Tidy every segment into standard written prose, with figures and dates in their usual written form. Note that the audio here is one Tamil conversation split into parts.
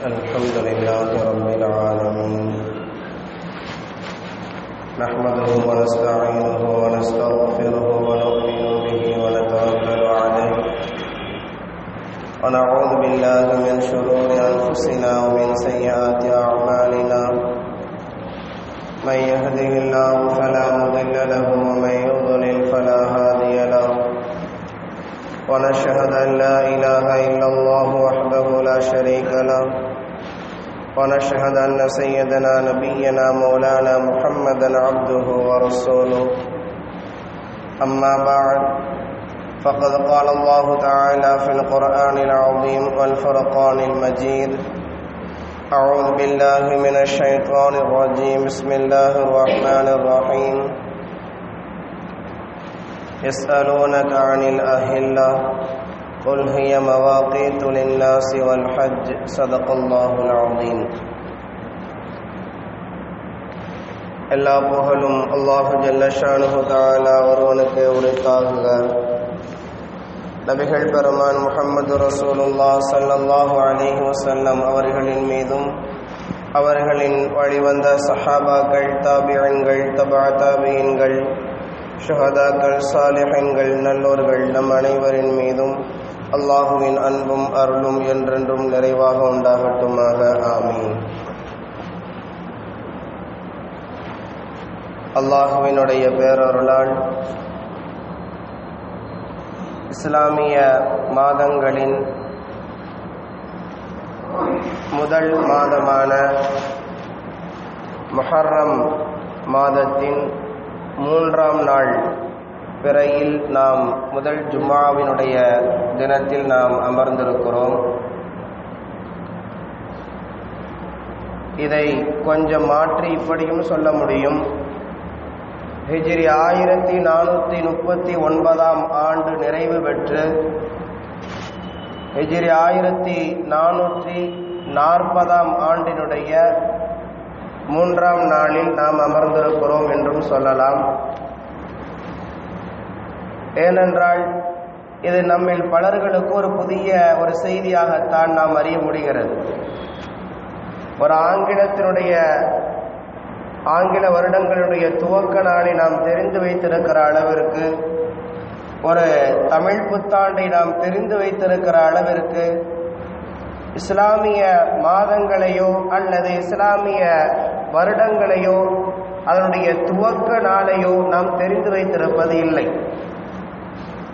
الحمد لله رب العالمين نحمده ونستعينه ونستغفره ونؤمن به ونتوكل عليه ونعوذ بالله من شرور أنفسنا ومن سيئات أعمالنا من يهده الله فلا مضل له ومن يضلل فلا هادي له ونشهد أن لا إله إلا الله وحده لا شريك له ونشهد أن سيدنا نبينا مولانا محمدا عبده ورسوله أما بعد فقد قال الله تعالى في القرآن العظيم والفرقان المجيد أعوذ بالله من الشيطان الرجيم بسم الله الرحمن الرحيم يسألونك عن الأهلة قل هي مواقيت للناس والحج صدق الله العظيم. எல்லா புகழும் அல்லாஹ் ஜல்ல ஷானுஹு தஆலா ஒருவனுக்கு உரித்தாகுக. நபிகள் பெருமான் முஹம்மது ரசூலுல்லாஹ் ஸல்லல்லாஹு அலைஹி வஸல்லம் அவர்களின் மீதும் அவர்களின் வழிவந்த சஹாபாக்கள், தாபிஈன்கள், தபா தாபிஈன்கள், ஷுஹதாக்கள், சாலிஹீன்கள், நல்லோர்கள் நம் அனைவரின் மீதும் அல்லாஹுவின் அன்பும் அருளும் என்றென்றும் நிறைவாக உண்டாகட்டுமாக. ஆமீன். அல்லாஹுவினுடைய பேரருளால் இஸ்லாமிய மாதங்களின் முதல் மாதமான முஹர்ரம் மாதத்தின் 3ஆம் நாள் பிறையில் நாம் முதல் ஜும்ஆவினுடைய தினத்தில் நாம் அமர்ந்திருக்கிறோம். இதை கொஞ்சம் மாற்றி இப்படியும் சொல்ல முடியும். ஹிஜ்ரி 1439 ஆண்டு நிறைவு பெற்று ஹிஜ்ரி 1440 ஆண்டினுடைய 3ஆம் நாளில் நாம் அமர்ந்திருக்கிறோம் என்றும் சொல்லலாம். ஏனென்றால் இது நம்மில் பலர்களுக்கு ஒரு புதிய ஒரு செய்தியாகத்தான் நாம் அறிய முடிகிறது. ஒரு ஆங்கில வருடங்களுடைய துவக்க நாளை நாம் தெரிந்து வைத்திருக்கிற அளவிற்கு, ஒரு தமிழ் புத்தாண்டை நாம் தெரிந்து வைத்திருக்கிற அளவிற்கு, இஸ்லாமிய மாதங்களையோ அல்லது இஸ்லாமிய வருடங்களையோ அதனுடைய துவக்க நாளையோ நாம் தெரிந்து வைத்திருப்பது இல்லை.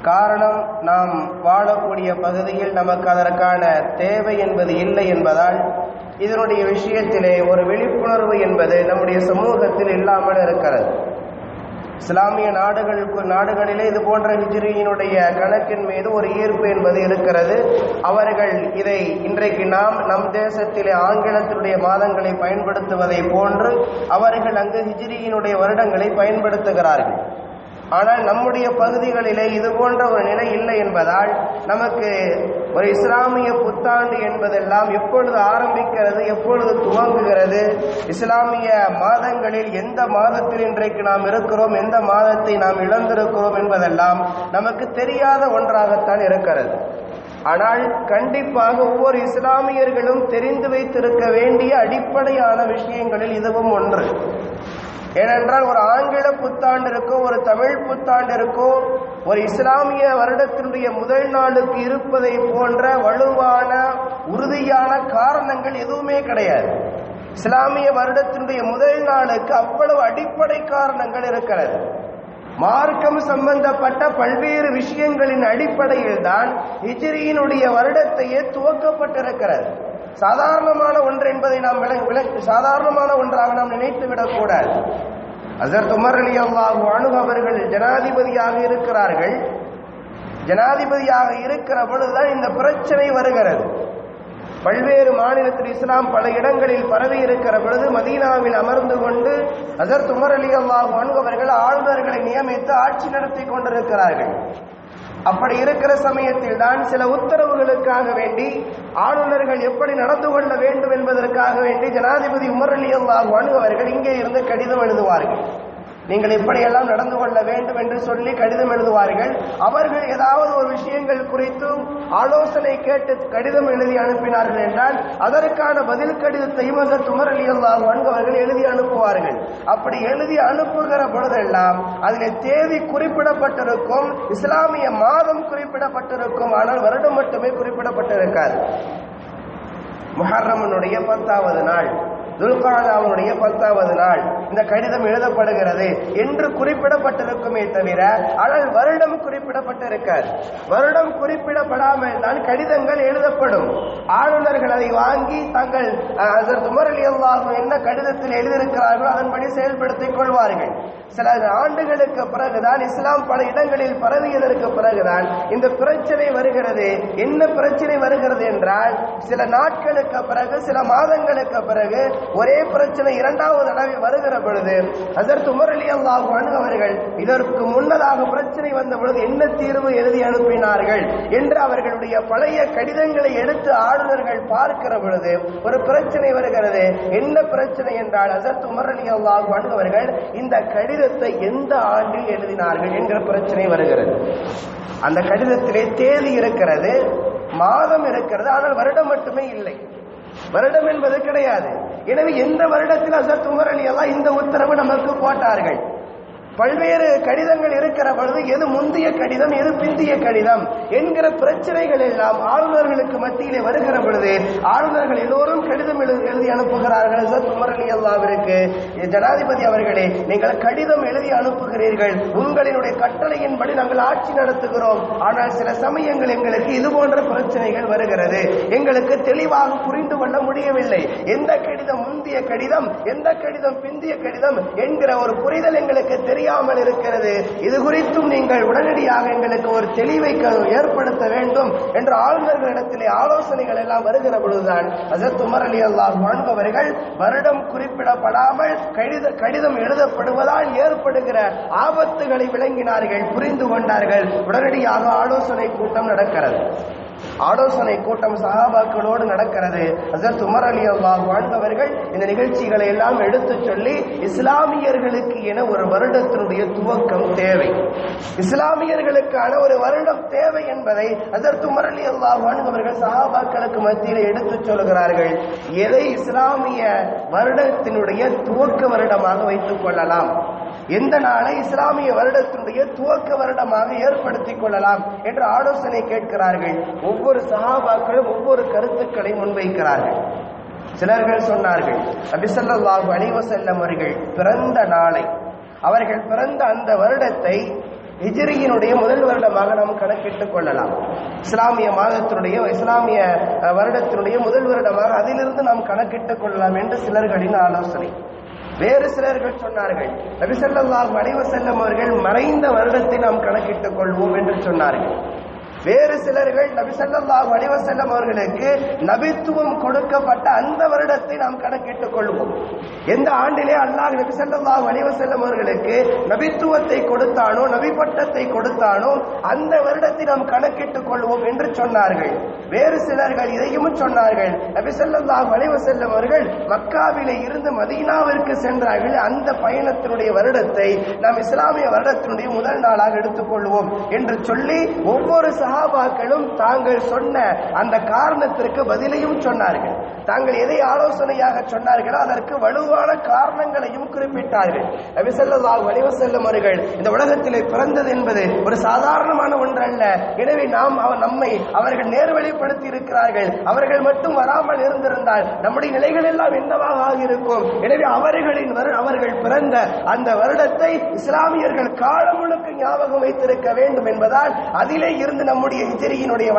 காரணம், நாம் வாழக்கூடிய பகுதியில் நமக்கு அதற்கான தேவை என்பது இல்லை என்பதால் இதனுடைய விஷயத்திலே ஒரு விழிப்புணர்வு என்பது நம்முடைய சமூகத்தில் இல்லாமல் இருக்கிறது. இஸ்லாமிய நாடுகளிலே இது போன்ற ஹிஜ்ரியினுடைய கணக்கின் மீது ஒரு ஈர்ப்பு என்பது இருக்கிறது. அவர்கள் இதை இன்றைக்கு நம் தேசத்திலே ஆங்கிலத்தினுடைய மாதங்களை பயன்படுத்துவதை போன்று அவர்கள் அங்கு ஹிஜ்ரியினுடைய வருடங்களை பயன்படுத்துகிறார்கள். ஆனால் நம்முடைய பகுதிகளிலே இது போன்ற ஒரு நிலை இல்லை என்பதால் நமக்கு ஒரு இஸ்லாமிய புத்தாண்டு என்பதெல்லாம் எப்பொழுது ஆரம்பிக்கிறது, எப்பொழுது துவங்குகிறது, இஸ்லாமிய மாதங்களில் எந்த மாதத்தில் இன்றைக்கு நாம் இருக்கிறோம், எந்த மாதத்தை நாம் இழந்திருக்கிறோம் என்பதெல்லாம் நமக்கு தெரியாத ஒன்றாகத்தான் இருக்கிறது. ஆனால் கண்டிப்பாக ஒவ்வொரு இஸ்லாமியர்களும் தெரிந்து வைத்திருக்க வேண்டிய அடிப்படையான விஷயங்களில் இதுவும் ஒன்று. ஏனென்றால் ஒரு ஆங்கில புத்தாண்டிற்கோ ஒரு தமிழ் புத்தாண்டிற்கோ ஒரு இஸ்லாமிய வருடத்தினுடைய முதல் நாளுக்கு இருப்பதை போன்ற வலுவான உறுதியான காரணங்கள் எதுவுமே கிடையாது. இஸ்லாமிய வருடத்தினுடைய முதல் நாளுக்கு அவ்வளவு அடிப்படை காரணங்கள் இருக்கிறது. மார்க்கம் சம்பந்தப்பட்ட பல்வேறு விஷயங்களின் அடிப்படையில் தான் ஹிஜ்ரியினுடைய வருடத்தையே துவக்கப்பட்டிருக்கிறது. சாதாரணமான ஒன்று என்பதை நாம் சாதாரணமான ஒன்றாக நாம் நினைத்து விடக்கூடாது. ஹஜ்ரத் உமர் ரலியல்லாஹு அன்ஹு அவர்கள் ஜனாதிபதியாக இருக்கிறார்கள். ஜனாதிபதியாக இருக்கிற பொழுதுதான் இந்த பிரச்சனை வருகிறது. பல்வேறு மாநிலத்தில் இஸ்லாம் பல இடங்களில் பரவி இருக்கிற பொழுது மதீனாவில் அமர்ந்து கொண்டு ஹஜ்ரத் உமர் ரலியல்லாஹு அன்ஹு அவர்கள் ஆளுநர்களை நியமித்து ஆட்சி நடத்தி கொண்டிருக்கிறார்கள். அப்படி இருக்கிற சமயத்தில் தான் சில உத்தரவுகளுக்காக வேண்டி ஆளுநர்கள் எப்படி நடந்து கொள்ள வேண்டும் என்பதற்காக வேண்டி ஜனாதிபதி உமர் ரலியல்லாஹு அன்ஹு அவர்கள் இங்கே இருந்து கடிதம் எழுதுவார்கள். நீங்கள் இப்படியெல்லாம் நடந்து கொள்ள வேண்டும் என்று சொல்லி கடிதம் எழுதுவார்கள். அவர்கள் ஏதாவது ஒரு விஷயங்கள் குறித்து ஆலோசனை கேட்டு கடிதம் எழுதி அனுப்பினார்கள் என்றால் அதற்கான பதில் கடிதத்தையும் ஹஜ்ரத் உமர் ரலியல்லாஹு அன்ஹு அவர்கள் எழுதி அனுப்புவார்கள். அப்படி எழுதி அனுப்புகிற பொழுதெல்லாம் அதில் தேதி குறிப்பிடப்பட்டிருக்கும், இஸ்லாமிய மாதம் குறிப்பிடப்பட்டிருக்கும், ஆனால் வருடம் மட்டுமே குறிப்பிடப்பட்டிருக்காது. முஹர்ரமுடைய 10வது நாள், துல்காதாவுடைய 10வது நாள் இந்த கடிதம் எழுதப்படுகிறது என்று குறிப்பிடப்பட்டிருக்குமே தவிர ஆனால் வருடம் குறிப்பிடப்பட்டிருக்காது. வருடம் குறிப்பிடப்படாமல் தான் கடிதங்கள் எழுதப்படும். ஆளுநர்கள் அதை வாங்கி தங்கள் ஹஜ்ரத் உமர் ரலியல்லாஹு என்ன கடிதத்தில் எழுதியிருக்கிறார்களோ அதன்படி செயல்படுத்திக் கொள்வார்கள். சில ஆண்டுகளுக்கு பிறகுதான், இஸ்லாம் பல இடங்களில் பரவியதற்கு பிறகுதான் இந்த பிரச்சனை வருகிறது. என்ன பிரச்சனை வருகிறது என்றால், சில நாட்களுக்கு பிறகு, சில மாதங்களுக்கு பிறகு ஒரே பிரச்சனை இரண்டாவது தடவை வருகிற பொழுது ஹஜ்ரத் உமர் ரலியல்லாஹு அன்ஹு அவர்கள் இதற்கு முன்னதாக பிரச்சனை வந்த பொழுது என்ன தீர்வு எழுதி அனுப்பினார்கள் என்று அவர்களுடைய பழைய கடிதங்களை எடுத்து ஆளுநர்கள் பார்க்கிற பொழுது ஒரு பிரச்சனை வருகிறது. என்ன பிரச்சனை என்றால், ஹஜ்ரத் உமர் ரலியல்லாஹு அன்ஹு அவர்கள் இந்த கடிதத்தை எந்த ஆண்டில் எழுதினார்கள் என்கிற பிரச்சனை வருகிறது. அந்த கடிதத்திலே தேதி இருக்கிறது, மாதம் இருக்கிறது, ஆனால் வருடம் மட்டுமே இல்லை. வருடம் என்பது கிடையாது. எனவே எந்த வருடத்தில் ஹஜ்ரத் உமர் ரலியல்லாஹு இந்த உத்தரவு நமக்கு போட்டார்கள்? பல்வேறு கடிதங்கள் இருக்கிற பொழுது எது முந்தைய கடிதம், எது பிந்திய கடிதம் என்கிற பிரச்சனைகள் எல்லாம் ஆளுநர்களுக்கு மத்தியிலே வருகிற பொழுது ஆளுநர்கள் எல்லோரும் கடிதம் எழுதி அனுப்புகிறார்கள். ஹஜ்ரத் உமர் ரலியல்லாஹுவிற்கு, ஜனாதிபதி அவர்களே, நீங்கள் கடிதம் எழுதி அனுப்புகிறீர்கள், உங்களினுடைய கட்டளையின்படி நாங்கள் ஆட்சி நடத்துகிறோம், ஆனால் சில சமயங்கள் எங்களுக்கு இது போன்ற பிரச்சனைகள் வருகிறது, எங்களுக்கு தெளிவாக புரிந்து கொள்ள முடியவில்லை, எந்த கடிதம் முந்திய கடிதம், எந்த கடிதம் பிந்திய கடிதம் என்கிற ஒரு புரிதல் எங்களுக்கு தெரியாமல் இருக்கிறது. இது குறித்தும் நீங்கள் உடனடியாக எங்களுக்கு ஒரு தெளிவை ஏற்படுத்த வேண்டும் என்று ஆளுநர்களிடத்திலே ஆலோசனைகள் எல்லாம் வருகிற பொழுதுதான் ஹஜ்ரத் உமர் ரலியல்லாஹு அன்ஹு அவர்கள் வருடம் குறிப்பிடப்படாமல் கடிதம் எழுதப்படுவதால் ஏற்படுகிற ஆபத்துகளை விளங்கினார்கள், புரிந்து கொண்டார்கள். உடனடியாக ஆலோசனை கூட்டம் நடக்கிறது. ஆலோசனை கூட்டம் சஹாபாக்களோடு நடக்கிறது. ஹஜ்ரத் உமர் ரலியல்லாஹு அன்ஹு அவர்கள் இந்த நிகழ்ச்சிகளை எல்லாம் எடுத்து சொல்லி, இஸ்லாமியர்களுக்கு என ஒரு வருடத்தினுடைய துவக்கம் தேவை, இஸ்லாமியர்களுக்கான ஒரு வருடம் தேவை என்பதை ஹஜ்ரத் உமர் ரலியல்லாஹு அன்ஹு அவர்கள் சஹாபாக்களுக்கு மத்தியில் எடுத்து சொல்கிறார்கள். எதை இஸ்லாமிய வருடத்தினுடைய துவக்க வருடமாக வைத்துக் கொள்ளலாம், எந்த நாளை இஸ்லாமிய வருடத்தினுடைய துவக்க வருடமாக ஏற்படுத்திக் கொள்ளலாம் என்று ஆலோசனை கேட்கிறார்கள். ஒவ்வொரு சஹாபாக்களும் ஒவ்வொரு கருத்துக்களை முன்வைக்கிறார்கள். சிலர்கள் சொன்னார்கள், நபி ஸல்லல்லாஹு அலைஹி வஸல்லம் அவர்கள் பிறந்த நாளை, அவர்கள் பிறந்த அந்த வருடத்தை ஹிஜ்ரியினுடைய முதல் வருடமாக நாம் கணக்கிட்டுக் கொள்ளலாம். இஸ்லாமிய மாதத்தினுடைய, இஸ்லாமிய வருடத்தினுடைய முதல் வருடமாக அதிலிருந்து நாம் கணக்கிட்டுக் கொள்ளலாம் என்று சிலர்களின் ஆலோசனை. வேறு சிலர்கள் சொன்னார்கள், நபி ஸல்லல்லாஹு அலைஹி வஸல்லம் அவர்கள் மறைந்த வருடத்தை நாம் கணக்கிட்டுக் கொள்வோம் என்று சொன்னார்கள். வேறு சிலர்கள் நபி ஸல்லல்லாஹு அலைஹி வஸல்லம் அவர்களுக்கு நபித்துவம் கொடுக்கப்பட்ட அந்த வருடத்தை நாம் கணக்கிட்டுக் கொள்வோம். எந்த ஆண்டிலே அல்லாஹ் நபி ஸல்லல்லாஹு அலைஹி வஸல்லம் அவர்களுக்கு நபித்துவத்தை கொடுத்தானோ, நபி பட்டத்தை கொடுத்தானோ அந்த வருடத்தை நாம் கணக்கிட்டுக் கொள்வோம் என்று சொன்னார்கள். வேறு சிலர்கள் இதையும் சொன்னார்கள், நபி ஸல்லல்லாஹு அலைஹி வஸல்லம் அவர்கள் மக்காவிலே இருந்து மதீனாவிற்கு சென்றார்கள், அந்த பயணத்தினுடைய வருடத்தை நாம் இஸ்லாமிய வருடத்தினுடைய முதல் நாளாக எடுத்துக் கொள்வோம் என்று சொல்லி ஒவ்வொரு சஹாபாக்களும் தாங்கள் சொன்ன அந்த காரணத்திற்கு பதிலையும் சொன்னார்கள். தாங்கள் எதை ஆலோசனையாக சொன்னார்களோ அதற்கு வலுவான காரணங்களையும் குறிப்பிட்டார்கள். நபி ஸல்லல்லாஹு அலைஹி வஸல்லம் அவர்கள் இந்த உலகத்திலே பிறந்தது என்பது ஒரு சாதாரணமான ஒன்றல்ல. எனவே நம்மை அவர்கள் நேர்வழிப்படுத்தி இருக்கிறார்கள். அவர்கள் மட்டும் வராமல் இருந்திருந்தால் நம்முடைய நிலைகள் எல்லாம் என்னவாக ஆகியிருக்கும். எனவே அவர்கள் பிறந்த அந்த வருடத்தை இஸ்லாமியர்கள் காலம் முழுக்க ஞாபகம் வைத்திருக்க வேண்டும் என்பதால் அதிலே இருந்து நம்முடைய ஹிஜ்ரியினுடைய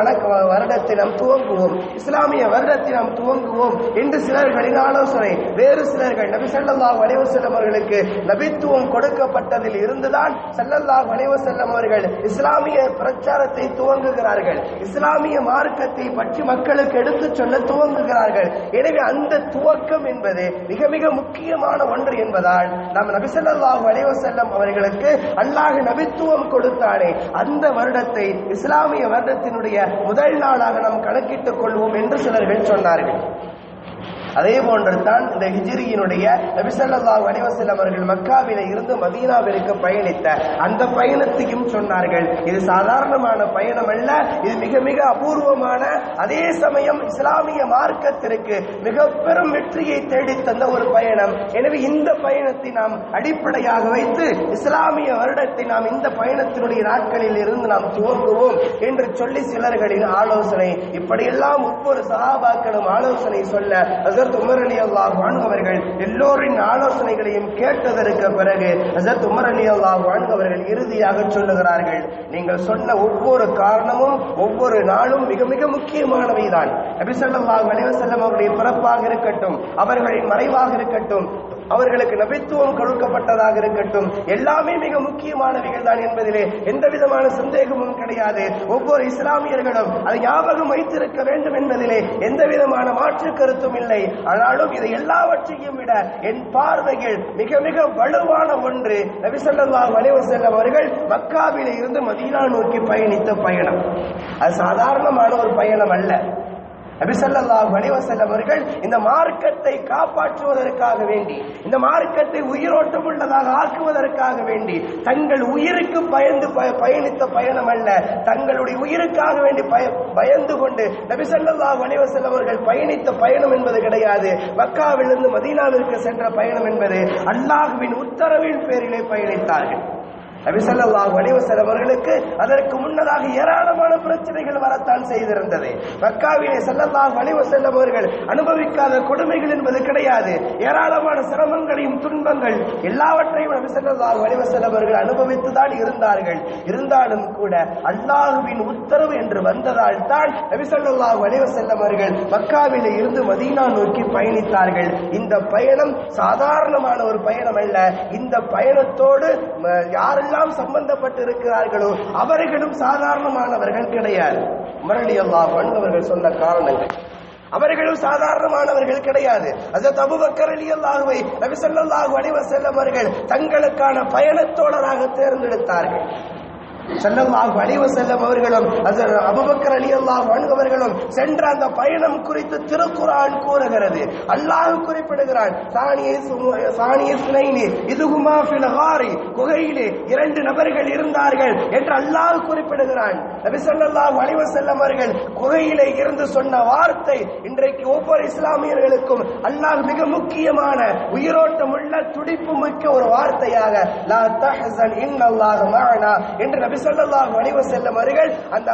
வருடத்தை நாம் துவங்குவோம், இஸ்லாமிய வருடத்தை நாம் துவங்குவோம் என்று சிலர்களின் ஆலோசனை. வேறு சிலர்கள் நபி ஸல்லல்லாஹு அலைஹி வஸல்லம் அவர்களுக்கு நபித்துவம் கொடுக்கப்பட்டதில் இருந்துதான் ஸல்லல்லாஹு அலைஹி வஸல்லம் அவர்கள் இஸ்லாமிய பிரச்சாரத்தை துவங்குகிறார்கள், இஸ்லாமிய மார்க்கத்தை பற்றி மக்களுக்கு எடுத்துச் சொல்ல துவங்குகிறார்கள். எனவே அந்த துவக்கம் என்பது மிக மிக முக்கியமான ஒன்று என்பதால் நாம் நபி ஸல்லல்லாஹு அலைஹி வஸல்லம் அவர்களுக்கு அல்லாஹ் நபித்துவம் கொடுத்தானே அந்த வருடத்தை இஸ்லாமிய வருடத்தினுடைய முதல் நாளாக நாம் கணக்கிட்டுக் கொள்வோம் என்று சிலர்கள் சொன்னார்கள். அதே போன்று தான் இந்த ஹிஜ்ரியினுடைய நபி ஸல்லல்லாஹு அலைஹி வஸல்லம் அவர்கள் மக்காவிலே இருந்து மதீனாவிற்கு பயணித்த அந்த பயணத்தையும் சொன்னார்கள். இது சாதாரணமான பயணம் அல்ல, இது மிக மிக அபூர்வமான, அதே சமயம் இஸ்லாமிய மார்க்கத்திற்கு மிக பெரும் வெற்றியை தேடி தந்த ஒரு பயணம். எனவே இந்த பயணத்தை நாம் அடிப்படையாக வைத்து இஸ்லாமிய வருடத்தை நாம் இந்த பயணத்தினுடைய நாட்களில் இருந்து நாம் துவங்குவோம் என்று சொல்லி சிலர்களின் ஆலோசனை. இப்படியெல்லாம் ஒவ்வொரு சஹாபாக்களும் ஆலோசனை சொல்ல ஹஜ்ரத் உமர் ரலியல்லாஹு அன்ஹு அவர்கள் எல்லோரின் ஆலோசனைகளையும் கேட்டதற்கு பிறகு ஹஜ்ரத் உமர் ரலியல்லாஹு அன்ஹு அவர்கள் இறுதியாக சொல்லுகிறார்கள், நீங்கள் சொன்ன ஒவ்வொரு காரணமும் ஒவ்வொரு நாளும் மிக மிக முக்கியமானவைதான். நபி ஸல்லல்லாஹு அலைஹி வஸல்லம் அவருடைய பிறப்பாக இருக்கட்டும், அவர்களின் மறைவாக இருக்கட்டும், அவர்களுக்கு நபித்துவம் கொடுக்கப்பட்டதாக இருக்கட்டும், எல்லாமே மிக முக்கியமானவைகள் தான் என்பதிலே எந்த விதமான சந்தேகமும் கிடையாது. ஒவ்வொரு இஸ்லாமியர்களும் அதை ஞாபகம் வைத்திருக்க வேண்டும் என்பதிலே எந்த விதமான மாற்று கருத்தும் இல்லை. ஆனாலும் இதை எல்லாவற்றையும் விட என் பார்வையில் மிக மிக வலுவான ஒன்று நபி ஸல்லல்லாஹு அலைஹி வஸல்லம் அவர்கள் மக்காவிலே இருந்து மதீனா நோக்கி பயணித்த பயணம். அது சாதாரணமான ஒரு பயணம் அல்ல. நபி ஸல்லல்லாஹு அலைஹி வஸல்லம் அவர்கள் இந்த மார்க்கத்தை காப்பாற்றுவதற்காக வேண்டி, இந்த மார்க்கத்தை உயிரோட்டம் உள்ளதாக ஆக்குவதற்காக வேண்டி தங்கள் உயிருக்கு பயந்து பயணித்த பயணம் அல்ல. தங்களுடைய உயிருக்காக வேண்டி பயந்து கொண்டு நபி ஸல்லல்லாஹு அலைஹி வஸல்லம் அவர்கள் பயணித்த பயணம் என்பது கிடையாது. மக்காவிலிருந்து மதீனாவிற்கு சென்ற பயணம் என்பது அல்லாஹ்வின் உத்தரவின் பேரிலே பயணித்தார்கள். நபி ஸல்லல்லாஹு அலைஹி வஸல்லம் அவர்களுக்கு அதற்கு முன்னதாக ஏராளமான பிரச்சனைகள் வரத்தான் செய்திருந்தது. மக்காவிலே ஸல்லல்லாஹு அலைஹி வஸல்லம் அவர்கள் அனுபவிக்காத கொடுமைகள் என்பது கிடையாது. ஏராளமான சிரமங்களையும் துன்பங்கள் எல்லாவற்றையும் நபி ஸல்லல்லாஹு அலைஹி வஸல்லம் அவர்கள் அனுபவித்துதான் இருந்தார்கள். இருந்தாலும் கூட அல்லாஹ்வின் உத்தரவு என்று வந்ததால் தான் நபி ஸல்லல்லாஹு அலைஹி வஸல்லம் அவர்கள் மக்காவிலே இருந்து மதீனா நோக்கி பயணித்தார்கள். இந்த பயணம் சாதாரணமான ஒரு பயணம் அல்ல. இந்த பயணத்தோடு யாரெல்லாம் சம்பந்தப்பட்டு இருக்கிறார்களோ அவர்களும் சாதாரணமானவர்கள் கிடையாது. உமர் ரலியல்லாஹு அன்ஹு அவர்கள் சொன்ன காரணங்கள் அவர்களும் சாதாரணமானவர்கள் கிடையாது. ஹஜ்ரத் அபூபக்கர் ரலியல்லாஹு நபி ஸல்லல்லாஹு அலைஹி வஸல்லம் அவர்கள் தங்களுக்கான பயணத்தோழராக தேர்ந்தெடுத்தார்கள். ஸல்லல்லாஹு அலைஹி வஸல்லம் அவர்களும் ஹஜ்ரத் அபூபக்கர் ரலியல்லாஹு அன்ஹு அவர்களும் சென்ற அந்த பயணம் குறித்து திருக்குர்ஆன் கூறுகிறது. அல்லாஹ் குறிப்பிடுகிறான், சானிய சுனைனி இதுகுமா ஃபில் காரி, குகையிலே இரண்டு நபர்கள் இருந்தார்கள் என்று அல்லாஹ் குறிப்பிடுகிறான். நபி ஸல்லல்லாஹு அலைஹி வஸல்லம் அவர்கள் குகையிலே இருந்து சொன்ன வார்த்தை இன்றைக்கு ஒவ்வொரு இஸ்லாமியர்களுக்கும் அல்லாஹ் மிக முக்கியமான உயிரோட்டம் உள்ள துடிப்பு மிக்க ஒரு வார்த்தையாக லா தஹ்சன் இன்னல்லாஹு மஅனா என்று நபி ஸல்லல்லாஹு அலைஹி வஸல்லம் அவர்கள் அந்த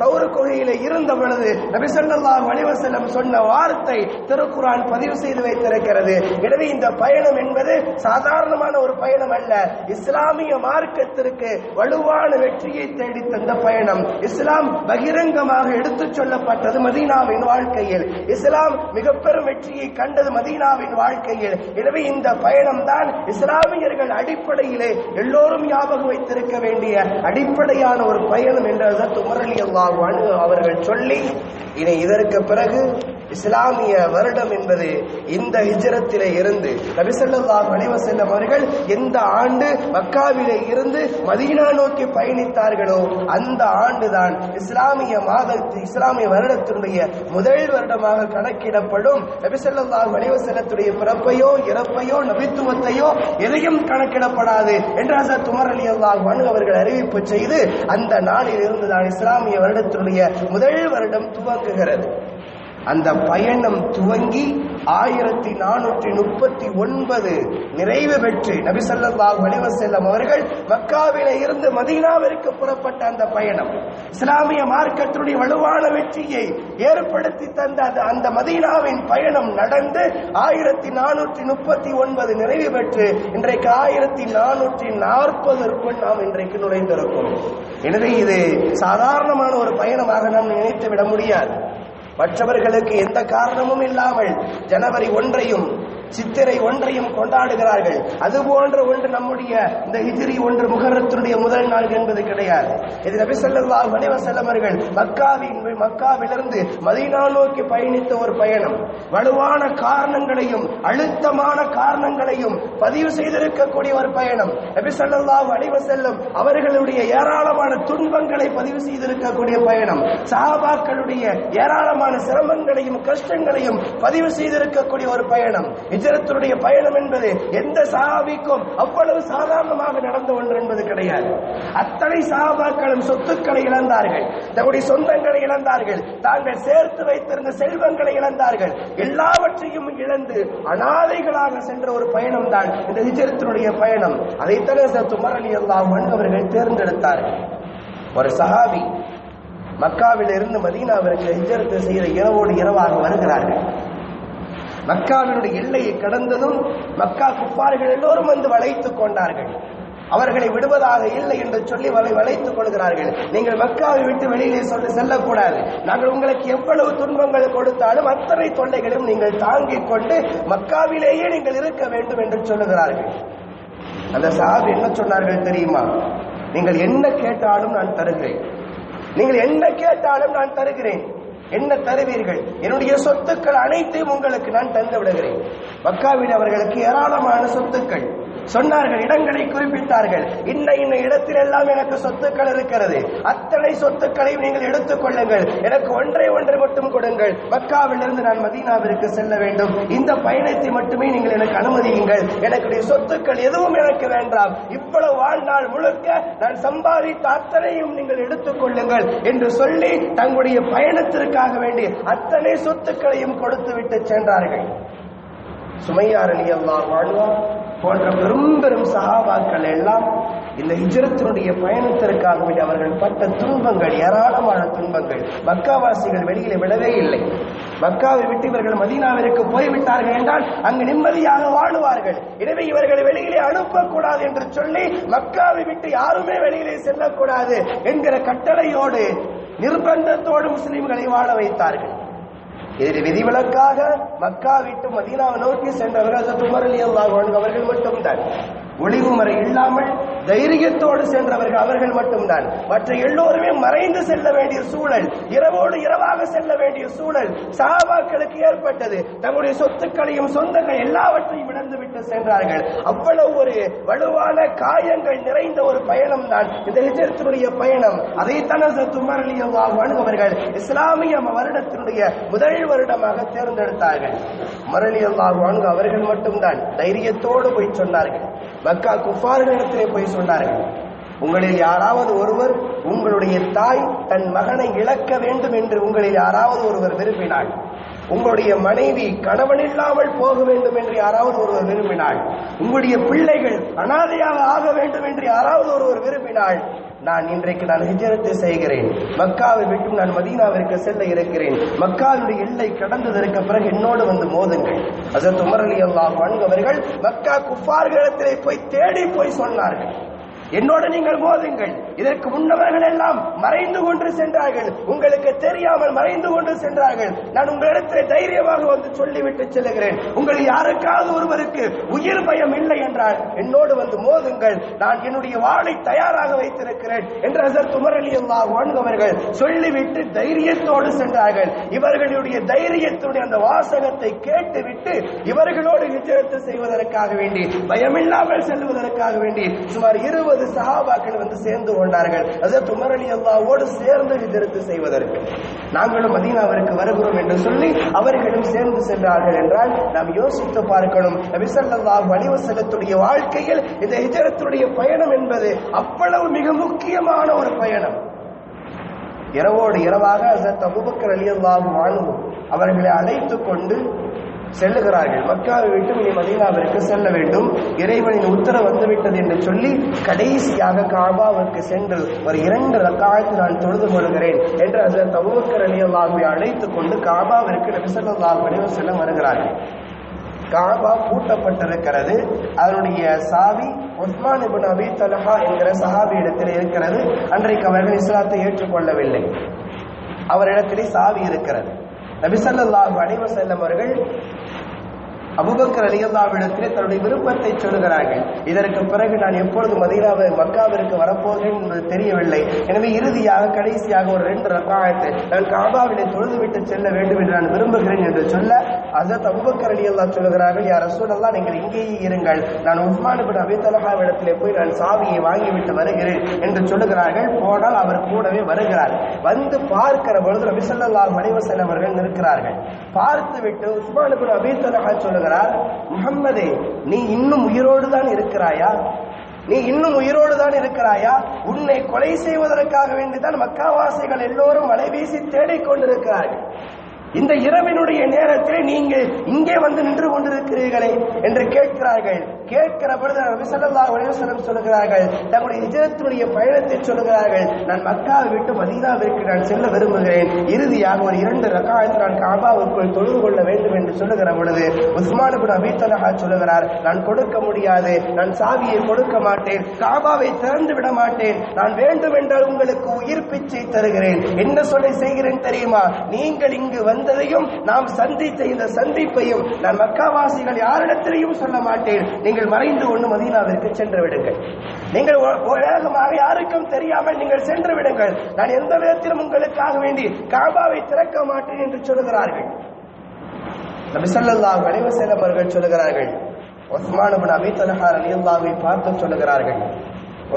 தௌர் குகையிலே இருந்த பொழுது நபி ஸல்லல்லாஹு அலைஹி வஸல்லம் சொன்ன வார்த்தை திருக்குர்ஆன் பதிவு செய்து வைத்திருக்கிறது. எனவே இந்த பயணம் என்பது சாதாரணமான ஒரு பயணம் அல்ல. இஸ்லாமிய மார்க்கத்திற்கு வலுவான வெற்றியை தேடி தந்த பயணம். இஸ்லாம் பகிரங்கமாக எடுத்துச் சொல்லப்பட்டது மதீனாவின் வாழ்க்கையில். இஸ்லாம் மிக பெரும் வெற்றியை கண்டது மதீனாவின் வாழ்க்கையில். எனவே இந்த பயணம் தான் இஸ்லாமியர்கள் அடிப்படையிலே எல்லோரும் ஞாபகம் வைத்திருக்க வேண்டிய அடிப்படையான ஒரு பயணம் என்று ஹஜ்ரத் உமர் ரலியல்லாஹு அன்ஹு அவர்கள் சொல்லி, இனி இதற்கு பிறகு இஸ்லாமிய வருடம் என்பது இந்த ஹிஜ்ரத்திலே இருந்து நபி ஸல்லல்லாஹு அலைஹி வஸல்லம் அவர்கள் எந்த ஆண்டு மக்காவிலே இருந்து மதீனா நோக்கி பயணித்தார்களோ அந்த ஆண்டுதான் இஸ்லாமிய வருடத்தினுடைய முதல் வருடமாக கணக்கிடப்படும். நபி ஸல்லல்லாஹு அலைஹி வஸல்லத்துடைய பிறப்பையோ இறப்பையோ நபித்துவத்தையோ எதையும் கணக்கிடப்படாது என்று ஹஜ்ரத் உமர் ரலியல்லாஹு அன்ஹு அவர்கள் அறிவிப்பு செய்து அந்த நாளில் இருந்துதான் இஸ்லாமிய வருடத்தினுடைய முதல் வருடம் துவங்குகிறது. அந்த பயணம் துவங்கி 1439 நிறைவு பெற்று நபி ஸல்லல்லாஹு அலைஹி வஸல்லம் அவர்கள் மக்காவிலே இருந்து மதீனாவிற்கு புறப்பட்ட அந்த பயணம் இஸ்லாமிய மார்க்கத்தினுடைய வலுவான வெற்றியை ஏற்படுத்தி தந்த அந்த மதீனாவின் பயணம் நடந்து 1439 நிறைவு பெற்று இன்றைக்கு 1440 நாம் இன்றைக்கு நுழைந்திருக்கிறோம். எனவே இது சாதாரணமான ஒரு பயணமாக நாம் நினைத்து விட முடியாது. மற்றவர்களுக்கு எந்த காரணமும் இல்லாமல் ஜனவரி 1 சித்திரை ஒன்றையும் கொண்டாடுகிறார்கள். அது போன்ற ஒன்று நம்முடைய இந்த ஹிஜ்ரி ஒன்று முஹர்ரத்தினுடைய முதல் நாள் என்பது கிடையாது. இது நபி ஸல்லல்லாஹு அலைஹி வஸல்லம் அவர்கள் மக்காவிலிருந்து மதீனா நோக்கி பயணித்த ஒரு பயணம். வலுவான காரணங்களையும் அழுத்தமான காரணங்களையும் பதிவு செய்திருக்கக்கூடிய ஒரு பயணம். நபி ஸல்லல்லாஹு அலைஹி வஸல்லம் அவர்களுடைய ஏராளமான துன்பங்களை பதிவு செய்திருக்கக்கூடிய பயணம். சஹாபாக்களுடைய ஏராளமான சிரமங்களையும் கஷ்டங்களையும் பதிவு செய்திருக்கக்கூடிய ஒரு பயணம். ஹிஜ்ரத்துடைய பயணம் என்பது எந்த சஹாபிக்கும் அவ்வளவு சாதாரணமாக நடந்த ஒன்று என்பது கிடையாது. அத்தனை சஹாபாக்களும் சொத்துக்களை இழந்தார்கள், தங்களுடைய சொந்தங்களை இழந்தார்கள், தாங்கள் சேர்த்து வைத்திருந்த செல்வங்களை இழந்தார்கள். எல்லாவற்றையும் இழந்து அனாதைகளாக சென்ற ஒரு பயணம் தான் இந்த ஹிஜ்ரத்துடைய பயணம். அதைத்தான் ஹஜ்ரத் உமர் ரலியல்லாஹு அன்ஹு அவர்கள் தேர்ந்தெடுத்தார்கள். ஒரு சஹாபி மக்காவில் இருந்து மதீனாவிற்கு ஹிஜ்ரத் செய்த இரவோடு இரவாக வருகிறார்கள். மக்காவினுடைய எல்லையை கடந்ததும் மக்கா குஃபார்கள் எல்லோரும் வந்து வளைத்துக் கொண்டார்கள். அவர்களை விடுவதாக இல்லை என்று சொல்லி வளைத்துக் கொள்கிறார்கள். நீங்கள் மக்காவை விட்டு வெளியிலே செல்லக்கூடாது, நாங்கள் உங்களுக்கு எவ்வளவு துன்பங்கள் கொடுத்தாலும் அத்தனை தொல்லைகளும் நீங்கள் தாங்கிக் கொண்டு மக்காவிலேயே நீங்கள் இருக்க வேண்டும் என்று சொல்லுகிறார்கள். அந்த சஹாபி என்ன சொன்னார்கள் தெரியுமா? நீங்கள் என்ன கேட்டாலும் நான் தருகிறேன், நீங்கள் என்ன கேட்டாலும் நான் தருகிறேன். என்ன தருவீர்கள்? என்னுடைய சொத்துக்கள் அனைத்தையும் உங்களுக்கு நான் தந்து விடுகிறேன். மக்காவில் அவர்களுக்கு ஏராளமான சொத்துக்கள் சொன்னார்கள், இடங்களை குறிப்பிட்டார்கள். இன்ன இடத்தில் எல்லாம் எனக்கு சொத்துக்கள் இருக்கிறது, அத்தனை சொத்துக்களையும் நீங்கள் எடுத்துக் கொள்ளுங்கள், எனக்கு ஒன்றை மட்டும் கொடுங்கள். மக்காவிலிருந்து நான் மதீனாவிற்கு செல்ல வேண்டும், இந்த பயணத்தை மட்டுமே நீங்கள் எனக்கு அனுமதியுங்கள், எனக்கு சொத்துக்கள் எதுவும் எனக்கு வேண்டாம், இவ்வளவு வாழ்நாள் முழுக்க நான் சம்பாதித்த அத்தனையும் நீங்கள் எடுத்துக் கொள்ளுங்கள் என்று சொல்லி தங்களுடைய பயணத்திற்காக வேண்டி அத்தனை சொத்துக்களையும் கொடுத்து விட்டு சென்றார்கள். சுமையா ரலியல்லாஹு அன்ஹா போன்ற பெரும் பெரும் சஹாபாக்கள் எல்லாம் இந்த ஹிஜ்ரத்தினுடைய பயணத்திற்காக அவர்கள் பட்ட துன்பங்கள், ஏராளமான துன்பங்கள். மக்காவாசிகள் வெளியில விடவே இல்லை. மக்காவை விட்டு இவர்கள் மதீனாவிற்கு போய்விட்டார்கள் என்றால் அங்கு நிம்மதியாக வாழுவார்கள். எனவே இவர்களை வெளியிலே அனுப்பக்கூடாது என்று சொல்லி மக்காவை விட்டு யாருமே வெளியிலே செல்லக்கூடாது என்கிற கட்டளையோடு நிர்பந்தத்தோடு முஸ்லிம்களை வாழ வைத்தார்கள். இதில் விதிவிலக்காக மக்கா விட்டு மதீனாவை நோக்கி சென்றவர்கள் ஹஜ்ரத் உமர் ரலியல்லாஹு அன்ஹு அவர்கள் மட்டும்தான். ஒளிவு மறை இல்லாமல் தைரியத்தோடு சென்றவர்கள் அவர்கள் மட்டும்தான். மற்ற எல்லோருமே மறைந்து செல்ல வேண்டிய சூழல், இரவோடு இரவாக செல்ல வேண்டிய சூழல் சஹாபாக்களுக்கு ஏற்பட்டது. தங்களுடைய சொத்துக்களையும் சொந்தங்கள் எல்லாவற்றையும் இழந்துவிட்டு சென்றார்கள். அவ்வளவு ஒரு வலுவான காயங்கள் நிறைந்த ஒரு பயணம் தான் இந்த ஹிஜ்ரத்துடைய பயணம். அதைத்தான் ஹஜ்ரத் உமர் ரலியல்லாஹு அன்ஹு அவர்கள் இஸ்லாமிய வருடத்தினுடைய முதல் வருடமாக தேர்ந்தெடுத்தார்கள். உமர் ரலியல்லாஹு அன்ஹு அவர்கள் மட்டும்தான் தைரியத்தோடு போய் சொன்னார்கள். மக்கா குஃபார்களிடத்திலே போய் சொன்னார்கள், உங்களில் யாராவது ஒருவர் உங்களுடைய தாய் தன் மகனை இழக்க வேண்டும் என்று உங்களில் யாராவது ஒருவர் விரும்பினாள், உங்களுடைய மனைவி கணவன் இல்லாமல் போக வேண்டும் என்று யாராவது ஒருவர் விரும்பினாள், உங்களுடைய பிள்ளைகள் அனாதையாக ஆக வேண்டும் என்று யாராவது ஒருவர் விரும்பினாள், நான் இன்றைக்கு ஹிஜ்ரத் செய்கிறேன், மக்காவை விட்டு நான் மதீனாவிற்கு செல்ல இருக்கிறேன், மக்காவுடைய எல்லை கடந்ததற்கு பிறகு என்னோடு வந்து மோதுங்கள். ஹஜ்ரத் உமர் ரலியல்லாஹு அன்ஹு அவர்கள் மக்கா குஃபார்களிடத்திலே போய் தேடி போய் சொன்னார்கள், என்னோடு நீங்கள் மோதுங்கள். இதற்கு முன்னவர்கள் எல்லாம் மறைந்து கொண்டு சென்றார்கள், உங்களுக்கு தெரியாமல் மறைந்து கொண்டு சென்றார்கள். நான் உங்களிடத்தில் தைரியமாக வந்து சொல்லிவிட்டு செல்லுகிறேன், உங்கள் யாருக்காவது ஒருவருக்கு உயிர் பயம் இல்லை என்றால் என்னோடு வந்து மோதுங்கள், நான் என்னுடைய வாளை தயாராக வைத்திருக்கிறேன் என்று ஹஜ்ரத் உமர் ரலியல்லாஹு அன்ஹு அவர்கள் சொல்லிவிட்டு தைரியத்தோடு சென்றார்கள். இவர்களுடைய தைரியத்துடைய அந்த வாசகத்தை கேட்டுவிட்டு இவர்களோடு ஹிஜ்ரத் செய்வதற்காக வேண்டி, பயமில்லாமல் செல்வதற்காக வேண்டி சுமார் 20 சஹாபாக்கள் வந்து சேர்ந்து கொண்டார்கள். ஹஜ்ரத் உமர் ரலியல்லாஹுவோடு சேர்ந்து ஹிஜ்ரத் செய்வதற்கு. நாங்களும் மதீனாவிற்கு வருகிறோம் என்று சொல்லி அவர்களும் சேர்ந்து சென்றார்கள் என்றால் நாம் யோசித்து பார்க்கணும். நபி ஸல்லல்லாஹு அலைஹி வஸல்லத்துடைய வாழ்க்கையில் இந்த ஹிஜ்ரத்துடைய பயணம் என்பது அவ்வளவு மிக முக்கியமான ஒரு பயணம். இரவோடு இரவாக ஹஜ்ரத் அபூபக்கர் ரலியல்லாஹு அன்ஹு அவர்களை அழைத்துக் கொண்டு செல்லுகிறார்கள். மக்காவை விட்டு இனி மதீனாவிற்கு செல்ல வேண்டும், இறைவனின் உத்தரவு வந்துவிட்டது என்று சொல்லி கடைசியாக காபாவிற்கு சென்று ஒரு 2 ரக்காத் நான் தொழுது கொள்கிறேன் என்று ஹஜ்ரத் அபூபக்கர் ரலியல்லாஹு அழைத்துக் கொண்டு காபாவிற்கு நபி ஸல்லல்லாஹு அலைஹி வஸல்லம் வருகிறார்கள். காபா பூட்டப்பட்டிருக்கிறது. அதனுடைய சாவி உஸ்மான் இப்னு அபி தல்ஹா என்கிற சஹாபி இடத்தில் இருக்கிறது. அன்றைக்கு அவர்கள் இஸ்லாத்தை ஏற்றுக்கொள்ளவில்லை, அவரிடத்திலே சாவி இருக்கிறது. நபி ஸல்லல்லாஹு அலைஹி வஸல்லம் அவர்கள் அபூபக்கர் ரலியல்லாஹு தன்னுடைய விருப்பத்தை சொல்லுகிறார்கள். இதற்கு பிறகு நான் எப்பொழுது மக்காவிற்கு வரப்போகிறேன் என்பது தெரியவில்லை. எனவே இறுதியாக கடைசியாக ஒரு 2 ரக்காயத்தை நான் காபாவிலே தொழுதுவிட்டு செல்ல வேண்டும் என்று நான் விரும்புகிறேன் என்று சொல்ல ஹஜ்ரத் அபூபக்கர் ரலியல்லாஹு சொல்லுகிறார்கள், யா ரசூலல்லாஹ், நீங்கள் இங்கேயே இருங்கள், நான் உஸ்மான் இப்னு அபீ தல்ஹாவிடத்திலே போய் நான் சாவியை வாங்கிவிட்டு வருகிறேன் என்று சொல்லுகிறார்கள். போனால் அவர் கூடவே வருகிறார். வந்து பார்க்கிற பொழுது நபி ஸல்லல்லாஹு அலைஹி வஸல்லம் அவர்கள் நிற்கிறார்கள். பார்த்துவிட்டு உஸ்மான் இப்னு அபீ தல்ஹா சொல்லுகிறார், முஹம்மதே, நீ இன்னும் உயிரோடு தான் இருக்கிறாயா? நீ இன்னும் உயிரோடு தான் இருக்கிறாயா? உன்னை கொலை செய்வதற்காக வேண்டிதான் மக்காவாசிகள் எல்லோரும் வலை வீசி தேடிக் கொண்டிருக்கிறார்கள். இந்த இரவினுடைய நேரத்தில் நீங்கள் இங்கே வந்து நின்று கொண்டிருக்கிறீர்களே என்று கேட்கிறார்கள். கேட்கிற பொழுது நபி ஸல்லல்லாஹு அலைஹி வஸல்லம் சொல்லுகிறார்கள், தங்களுடைய ஹிஜ்ரத்துடைய பயணத்தை சொல்லுகிறார்கள், நான் மக்காவை விட்டு மதீனாவிற்கு நான் செல்ல விரும்புகிறேன், இறுதியாக ஒரு 2 ரக்காயத்தை நான் காபாவுக்குள் தொழுது கொள்ள வேண்டும் என்று சொல்லுகிற பொழுது உஸ்மான் இப்னு அபீ தல்ஹா சொல்லுகிறார், நான் கொடுக்க முடியாது, நான் சாவியை கொடுக்க மாட்டேன், காபாவை திறந்து விட மாட்டேன், நான் வேண்டும் என்றால் உங்களுக்கு உயிர் பிச்சை தருகிறேன். என்ன சொல்லி செய்கிறேன் தெரியுமா? நீங்கள் இங்கு வந்ததையும் நாம் சந்தித்த இந்த சந்திப்பையும் நான் மக்காவாசிகள் யாரிடத்திலையும் சொல்ல மாட்டேன். நீங்கள் மறைந்து கொண்டு மதீனாவிற்கு சென்று விடுங்கள். நீங்கள் வேகமாக யாருக்கும் தெரியாமல் நீங்கள் சென்று விடுங்கள். நான் எந்த விதத்திலும் உங்களுக்காக வேண்டி காபாவை திறக்க மாட்டேன் என்று சொல்லுகிறார்கள். நபி ஸல்லல்லாஹு அலைஹி வஸல்லம் அவர்கள் சொல்லுகிறார்கள், உஸ்மான் இப்னு அபீ தல்ஹா ரலியல்லாஹு பார்த்து சொல்லுகிறார்கள்,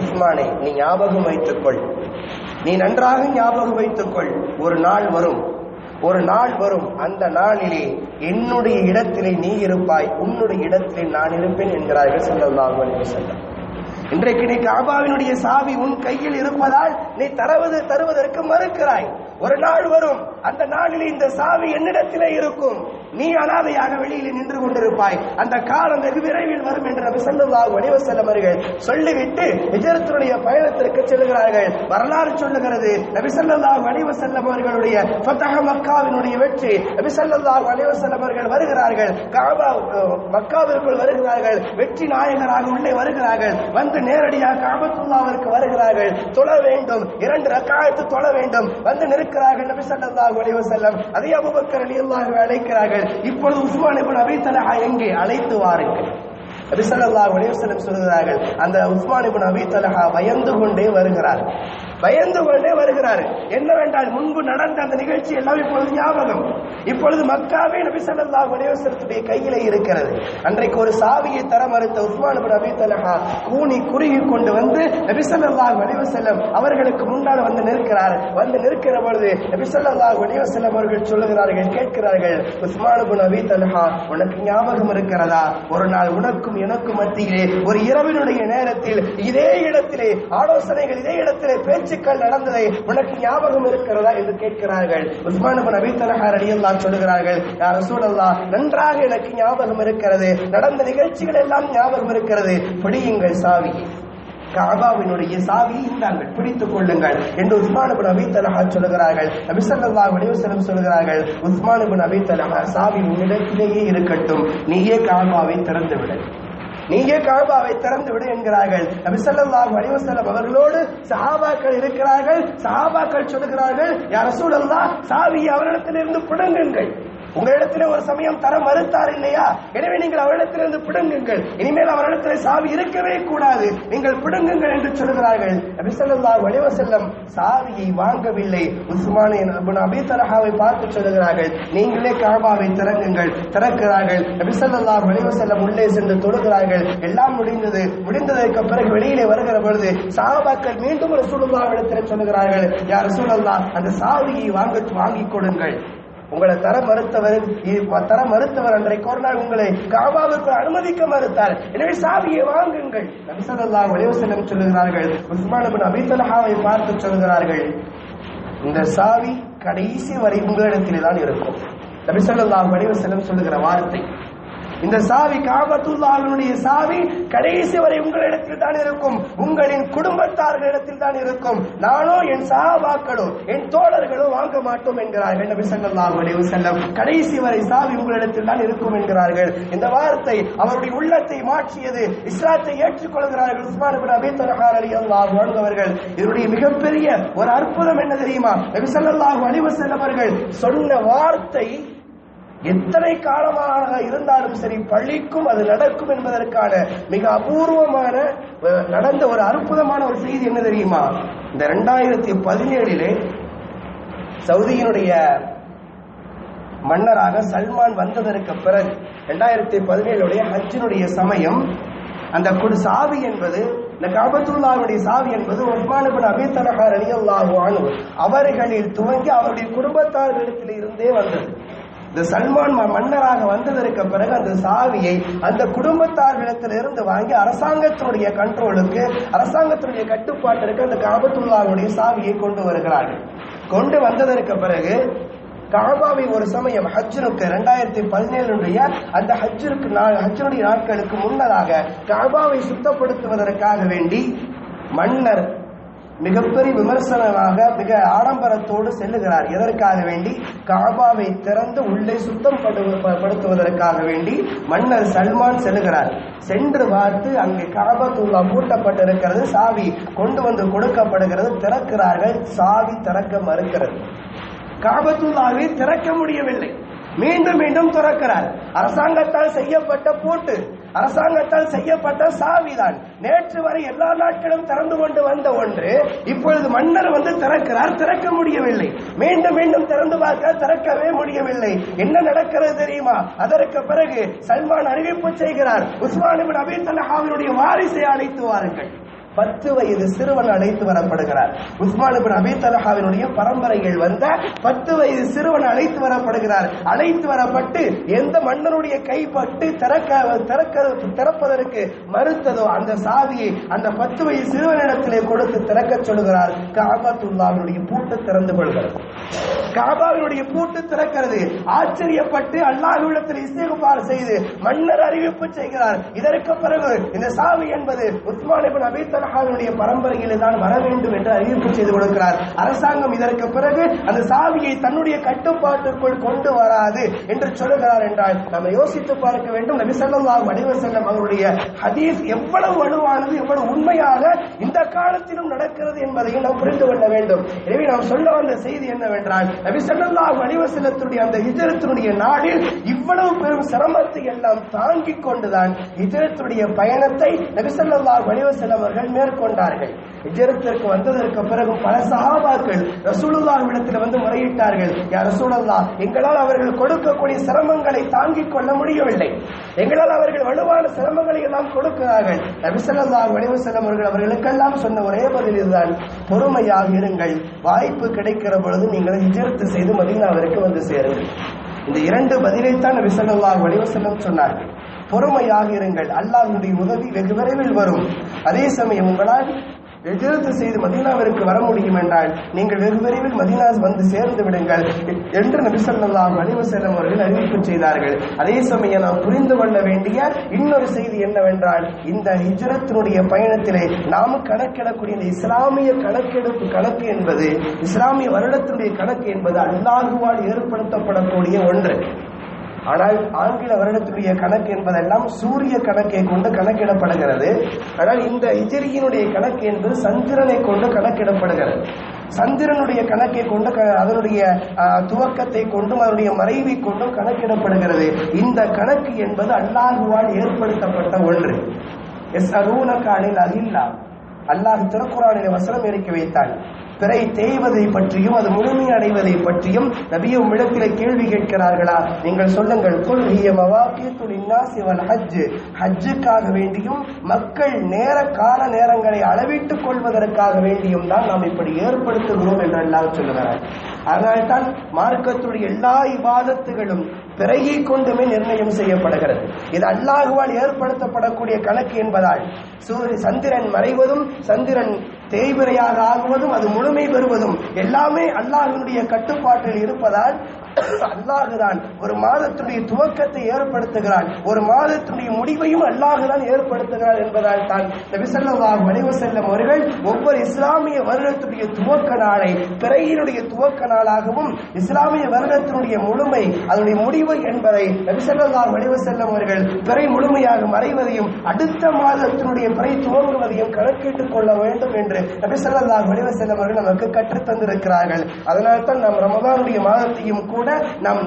உஸ்மானே, நீ ஞாபகம் வைத்துக்கொள், நீ நன்றாக ஞாபகம் வைத்துக்கொள், ஒரு நாள் வரும், அந்த நாளிலே என்னுடைய இடத்திலே நீ இருப்பாய், உன்னுடைய இடத்திலே நான் இருப்பேன் என்கிறார்கள் ஸல்லல்லாஹு அலைஹி வஸல்லம். இன்றைக்கு நீ காபாவினுடைய சாவி உன் கையில் இருப்பதால் நீ தருவதற்கு மறுக்கிறாய். ஒரு நாள் வரும், அந்த நாளில் இந்த சாவி என்னிடத்திலே இருக்கும், நீ அனாதையாக வெளியில் நின்று கொண்டிருப்பாய், அந்த காலம் வெகு விரைவில் வரும் என்று நபி ஸல்லல்லாஹு அலைஹி வஸல்லம் அவர்கள் சொல்லிவிட்டு ஹிஜ்ரத்துடைய பயணத்திற்கு செல்கிறார்கள். வரலாறு சொல்லுகிறது, நபி ஸல்லல்லாஹு அலைஹி வஸல்லம் அவர்களுடைய ஃபத்ஹ் மக்காவினுடைய வெற்றி, நபி ஸல்லல்லாஹு அலைஹி வஸல்லம் அவர்கள் வருகிறார்கள், மக்காவிற்குள் வருகிறார்கள், வெற்றி நாயகராக உள்ளே வருகிறார்கள். வந்து நேரடியாக காபத்துல்லாஹ்விற்கு வருகிறார்கள், தொழ வேண்டும், 2 ரக்காயத்து தொழ வேண்டும். வந்து நிற்கிறார்கள் நபி ஸல்லல்லாஹு அலைஹி வஸல்லம். அதே அபூபக்கர் ரலியல்லாஹு அழைக்கிறார்கள், இப்பொழுது உஸ்மான் இப்னு அபீ தல்ஹா எங்கே? அழைத்து வாருங்கள். நபி ஸல்லல்லாஹு அலைஹி வஸல்லம் சொல்கிறார்கள், அந்த உஸ்மான் இப்னு அபீ தல்ஹா பயந்து கொண்டே வருகிறார். என்னவென்றால் முன்பு நடந்த அந்த நிகழ்ச்சி எல்லாம் இப்பொழுது ஞாபகம். இப்பொழுது மக்காவே நபி ஸல்லல்லாஹு அலைஹி வஸல்லத்துடைய கையிலே இருக்கிறது. அன்றைக்கு ஒரு சாவியை தர மறுத்த உஸ்மான் இப்னு அபீ தல்ஹா கூனி குறுகி கொண்டு வந்து நபி ஸல்லல்லாஹு அலைஹி வஸல்லம் அவர்களுக்கு முன்னால் வந்து நிற்கிறார். வந்து நிற்கிற பொழுது நபி ஸல்லல்லாஹு அலைஹி வஸல்லம் அவர்கள் சொல்லுகிறார்கள், கேட்கிறார்கள், உஸ்மான் இப்னு அபீ தல்ஹா, உனக்கு ஞாபகம் இருக்கிறதா? ஒரு நாள் உனக்கும் எனக்கும் மத்தியிலே ஒரு இரவினுடைய நேரத்தில் இதே இடத்திலே ஆலோசனைகள், இதே இடத்திலே பேச்சுக்கள் நடந்ததை உனக்கு ஞாபகம் இருக்கிறதா என்று கேட்கிறார்கள். உஸ்மான் இப்னு அபீ தல்ஹா ரலியல்லாஹு சொல்லுகிறார்கள், யா ரசூலல்லாஹ், நன்றாக எனக்கு ஞாபகம் இருக்கிறது, நடந்த நிகழ்ச்சிகள் எல்லாம் ஞாபகம் இருக்கிறது, பிடியுங்கள் சாவி, காபாவினுடைய சாவியை இந்தாங்கள், பிடித்துக் கொள்ளுங்கள் என்று உஸ்மான் இப்னு அபீ தல்ஹா சொல்லுகிறார்கள். நபி ஸல்லல்லாஹு அலைஹி வஸல்லம் சொல்லுகிறார்கள், உஸ்மான் இப்னு அபீ தல்ஹா, சாவி உன்னிடத்திலேயே இருக்கட்டும், நீயே காபாவை திறந்து விடு என்கிறார்கள். நபி ஸல்லல்லாஹு அலைஹி வஸல்லம் அவர்களோடு சஹாபாக்கள் இருக்கிறார்கள். சஹாபாக்கள் சொல்லுகிறார்கள், யா ரசூலல்லாஹ், சாவியை அவரிடத்திலிருந்து பிடுங்குங்கள். உங்களிடத்திலே ஒரு சமயம் தர மறுத்தார் இல்லையா? எனவே நீங்கள் அவரிடத்திலிருந்து பிடுங்குங்கள், இனிமேல் அவரிடத்தில் சாவி இருக்கவே கூடாது, நீங்கள் பிடுங்குங்கள் என்று சொல்கிறார்கள். நபி ஸல்லல்லாஹு அலைஹி வஸல்லம் சாவியை வாங்கவில்லை. உஸ்மான் இப்னு அபீ தல்ஹாவை பார்த்து சொல்கிறார்கள், நீங்களே காபாவை திறங்குங்கள். திறக்கிறார்கள். நபி ஸல்லல்லாஹு அலைஹி வஸல்லம் உள்ளே சென்று தொழுகிறார்கள். எல்லாம் முடிந்ததற்கு பிறகு வெளியிலே வருகிற பொழுது சஹாபாக்கள் மீண்டும் ரசூலுல்லாஹ்விடத்தில் சொல்கிறார்கள், யா ரசூலல்லாஹ், அந்த சாவியை வாங்கிக் கொடுங்கள். உங்களை தர மறுத்தவர் அன்றைக்கு ஒரு நாள் உங்களை காபாவுக்கு அனுமதிக்க மறுத்தார், எனவே சாவியை வாங்குங்கள். நபி ஸல்லல்லாஹு அலைஹி வஸல்லம் சொல்லுகிறார்கள், உஸ்மான் இப்னு அபீ தல்ஹாவை பார்த்து சொல்கிறார்கள், இந்த சாவி கடைசி வரை உங்களிடத்திலே தான் இருக்கும். நபி ஸல்லல்லாஹு அலைஹி வஸல்லம் சொல்லுகிற வார்த்தை, இந்த சாவி காபத்துல்லாஹ்வினுடைய சாவி கடைசி வரை உங்களிடத்தில் தான் இருக்கும், உங்களின் குடும்பத்தார்களிடத்தில் தான் இருக்கும். நானோ என் சஹாபாக்களோ என் தோழர்களோ வாங்க மாட்டோம் என்கிறார்கள் நபி ஸல்லல்லாஹு அலைஹி வஸல்லம். கடைசி வரை சாவி உங்களிடத்தில் தான் இருக்கும் என்கிறார்கள். இந்த வார்த்தை அவருடைய உள்ளத்தை மாற்றியது. இஸ்லாத்தை ஏற்றுக்கொள்கிறார்கள் உஸ்மான் இப்னு அபீ தல்ஹா ரலியல்லாஹு அன்ஹு அவர்கள். இதனுடைய மிகப்பெரிய ஒரு அற்புதம் என்ன தெரியுமா? நபி ஸல்லல்லாஹு அலைஹி வஸல்லம் அவர்கள் சொன்ன வார்த்தை எத்தனை காலமாக இருந்தாலும் சரி பள்ளிக்கும் அது நடக்கும் என்பதற்கான மிக அபூர்வமான நடந்த ஒரு அற்புதமான ஒரு செய்தி என்ன தெரியுமா? இந்த 2017 சவுதியினுடைய மன்னராக சல்மான் வந்ததற்கு பிறகு 2017 ஹஜ்ஜினுடைய சமயம் அந்த சாவி என்பது, இந்த கஅபத்துல்லாஹ்வுடைய சாவி என்பது உஸ்மான் இப்னு அபீ தல்ஹா ரலியல்லாஹு அன்ஹு அவர்களில் துவங்கி அவருடைய குடும்பத்தார்களிடத்தில் இருந்தே வந்தது. இந்த சல்மான் மன்னராக வந்ததற்கு பிறகு அந்த சாவியை அந்த குடும்பத்தார்களிடத்திலிருந்து வாங்கி அரசாங்கத்தினுடைய கண்ட்ரோலுக்கு, அரசாங்கத்தினுடைய கட்டுப்பாட்டிற்கு அந்த கஅபத்துல்லாஹ்வுடைய சாவியை கொண்டு வருகிறார்கள். கொண்டு வந்ததற்கு பிறகு கஅபாவை ஒரு சமயம் ஹஜ்ஜுக்கு 2017 அந்த ஹஜ்ஜுடைய நாட்களுக்கு முன்னதாக கஅபாவை சுத்தப்படுத்துவதற்காக வேண்டி மன்னர் மிகப்பெரிய விமர்சனமாக மிக ஆடம்பரத்தோடு செல்லுகிறார். எதற்காக வேண்டி? கஅபாவை திறந்து உள்ளே சுத்தம் படுத்துவதற்காக வேண்டி மன்னர் சல்மான் செல்லுகிறார். சென்று பார்த்து அங்கே கஅபத்துல்லா பூட்டப்பட்டிருக்கிறது. சாவி கொண்டு வந்து கொடுக்கப்படுகிறது. திறக்கிறார்கள். சாவி திறக்க மறுக்கிறது. கஅபத்துல்லாவை திறக்க முடியவில்லை. மீண்டும் மீண்டும் திறக்கிறார். அரசாங்கத்தால் செய்யப்பட்ட பூட்டு, அரசாங்கத்தால் செய்யப்பட்ட சாவிதான். நேற்று வரை எல்லா நாட்களும் திறந்து கொண்டு வந்த ஒன்று இப்பொழுது மன்னர் வந்து திறக்கிறார். திறக்க முடியவில்லை. மீண்டும் மீண்டும் திறந்து பார்க்க திறக்கவே முடியவில்லை. என்ன நடக்கிறது தெரியுமா? அதற்கு பிறகு சல்மான் அறிவிப்பு செய்கிறார், உஸ்மான் இப்னு அபீ தல்ஹாவினுடைய வாரிசை அழைத்து வாருங்கள். 10 வயது சிறுவன் அழைத்து வரப்படுகிறார். உஸ்மான் இப்னு அபீ தல்ஹாவினுடைய பரம்பரையில் வந்த 10 வயது சிறுவன் அழைத்து வரப்படுகிறார். அழைத்து வரப்பட்டு எந்த மன்னனுடைய கைப்பட்டு திறப்பதற்கு மறுத்ததோ அந்த சாவியை அந்த 10 வயது சிறுவனிடத்திலே கொடுத்து திறக்க சொல்கிறார். கஅபத்துல்லாஹ்வுடைய பூட்டு திறந்து கொள்கிறது. கஅபாவினுடைய பூட்டு திறக்கிறது. ஆச்சரியப்பட்டு அல்லாஹ்விடத்தில் இஸ்திக்பார் செய்து மன்னர் அறிவிப்பு செய்கிறார். இதற்கு பிறகு இந்த சாவி என்பது உஸ்மான் இப்னு அபீ தல்ஹாவுடைய பரம்பரையில் தான் வர வேண்டும் என்று அறிவிப்பு செய்து கொடுக்கிறார். அரசாங்கம் இதற்கு பிறகு அந்த சாவியை தன்னுடைய கட்டுப்பாட்டுக்குள் கொண்டு வராது என்று சொல்லுகிறார் என்றால் நம்ம யோசித்து பார்க்க வேண்டும். நபி ஸல்லல்லாஹு அலைஹி வஸல்லம் அவருடைய ஹதீஸ் எவ்வளவு வலுவானது, எவ்வளவு உண்மையாக இந்த காலத்திலும் நடக்கிறது என்பதையும் நாம் புரிந்து கொள்ள வேண்டும். எனவே நாம் சொல்ல வந்த செய்தி என்னவென்றால், நபி ஸல்லல்லாஹு அலைஹி வஸல்லத்துடைய அந்த ஹிஜ்ரத்துடைய நாளில் இவ்வளவு பெரும் சிரமத்தை எல்லாம் தாங்கிக் கொண்டுதான் ஹிஜ்ரத்துடைய பயணத்தை நபி ஸல்லல்லாஹு அலைஹி வஸல்லம் அவர்கள் மேற்கொண்டார்கள். ஹிஜ்ரத்திற்கு வந்ததற்கு பிறகு பல சஹாபாக்கள் ரசூலுல்லாஹ்விடத்தில் வந்து முறையிட்டார்கள், யா ரசூலல்லாஹ், எங்களால் அவர்கள் கொடுக்கக்கூடிய சிரமங்களை தாங்கிக் கொள்ள முடியவில்லை, எங்களால் அவர்கள் வலுவான சிரமங்களை எல்லாம் கொடுக்கிறார்கள். நபி ஸல்லல்லாஹு அலைஹி வஸல்லம் அவர்கள் அவர்களுக்கெல்லாம் சொன்ன ஒரே பதில் இதுதான், பொறுமையாக இருங்கள், வாய்ப்பு கிடைக்கிற பொழுது நீங்கள் ஹிஜ்ரத் செய்து மதீனாவிற்கு வந்து சேருங்கள். இந்த 2 பதிலைத்தான் நபி ஸல்லல்லாஹு அலைஹி வஸல்லம் சொன்னார்கள். பொறுமையாக இருங்கள், அல்லாஹ்வுடைய உதவி வெகு விரைவில் வரும். அதே சமயம் உங்களால் ஹிஜ்ரத் செய்து மதீனாவிற்கு வர முடியும் என்றால் நீங்கள் வெகு விரைவில் மதீனா வந்து சேர்ந்து விடுங்கள் என்று நபி ஸல்லல்லாஹு அலைஹி வஸல்லம் அவர்கள் அறிவிப்பு செய்தார்கள். அதே சமயம் நாம் புரிந்து கொள்ள வேண்டிய இன்னொரு செய்தி என்னவென்றால், இந்த ஹிஜ்ரத்தினுடைய பயணத்திலே நாம் கணக்கிடக்கூடிய இந்த இஸ்லாமிய கணக்கு என்பது, இஸ்லாமிய வருடத்தினுடைய கணக்கு என்பது அல்லாஹ்வால் ஏற்படுத்தப்படக்கூடிய ஒன்று. ஆனால் ஆங்கில வருடத்துடைய கணக்கு என்பதெல்லாம் சூரிய கணக்கை கொண்டு கணக்கிடப்படுகிறது. ஆனால் இந்த ஹிஜ்ரியினுடைய கணக்கு என்பது சந்திரனை கொண்டு கணக்கிடப்படுகிறது. சந்திரனுடைய கணக்கை கொண்டு அதனுடைய துவக்கத்தை கொண்டும் அதனுடைய மறைவை கொண்டும் கணக்கிடப்படுகிறது. இந்த கணக்கு என்பது அல்லாஹ்வால் ஏற்படுத்தப்பட்ட ஒன்று. யஸ்அலூனக அனில் அஹில்லா, அல்லாஹ் திருக்குர்ஆனிலே வசனம் இறக்கி வைத்தான். பிறை தேய்வதை பற்றியும் அது முழுமை அடைவதை பற்றியும் நபியே உம்மிடத்திலே கேள்வி கேட்கிறார்களா? நீங்கள் சொல்லுங்கள், குல் ஹிய மவாகீத்து லின்னாஸி வல் ஹஜ், ஹஜ்ஜுக்காக வேண்டியும் மக்கள் கால நேரங்களை அளவிட்டுக் கொள்வதற்காக வேண்டியும் தான் நாம் இப்படி ஏற்படுத்துகிறோம் என்று அல்லாஹ் சொல்லுகிறார். அதனால்தான் மார்க்கத்துடைய எல்லா இபாதத்துகளும் பிறையை கொண்டுமே நிர்ணயம் செய்யப்படுகிறது. இது அல்லாஹ்வால் ஏற்படுத்தப்படக்கூடிய கணக்கு என்பதால் சந்திரன் மறைவதும் சந்திரன் தேய்பிறையாக ஆகுவதும் அது முழுமை பெறுவதும் எல்லாமே அல்லாஹ்வுடைய கட்டுப்பாட்டில் இருப்பதால் அல்லாஹுதான் ஒரு மாதத்துடைய துவக்கத்தை ஏற்படுத்துகிறான், ஒரு மாதத்துடைய முடிவையும் அல்லாஹுதான் ஏற்படுத்துகிறான் என்பதால் தான் நபி ஸல்லல்லாஹு அலைஹி வஸல்லம் அவர்கள் ஒவ்வொரு இஸ்லாமிய வருடத்துடைய துவக்க நாளை பிறையினுடைய துவக்க நாளாகவும் இஸ்லாமிய வருடத்தினுடைய முழுமை அதனுடைய முடிவு என்பதை நபி ஸல்லல்லாஹு அலைஹி வஸல்லம் அவர்கள் பிறை முழுமையாக மறைவதையும் அடுத்த மாதத்தினுடைய பிறை துவங்குவதையும் கணக்கிட்டுக் கொள்ள வேண்டும் என்று நபி ஸல்லல்லாஹு அலைஹி வஸல்லம் அவர்கள் நமக்கு கற்றுத் தந்திருக்கிறார்கள். அதனால்தான் நாம் ரமதானுடைய மாதத்தையும் கூட நாம்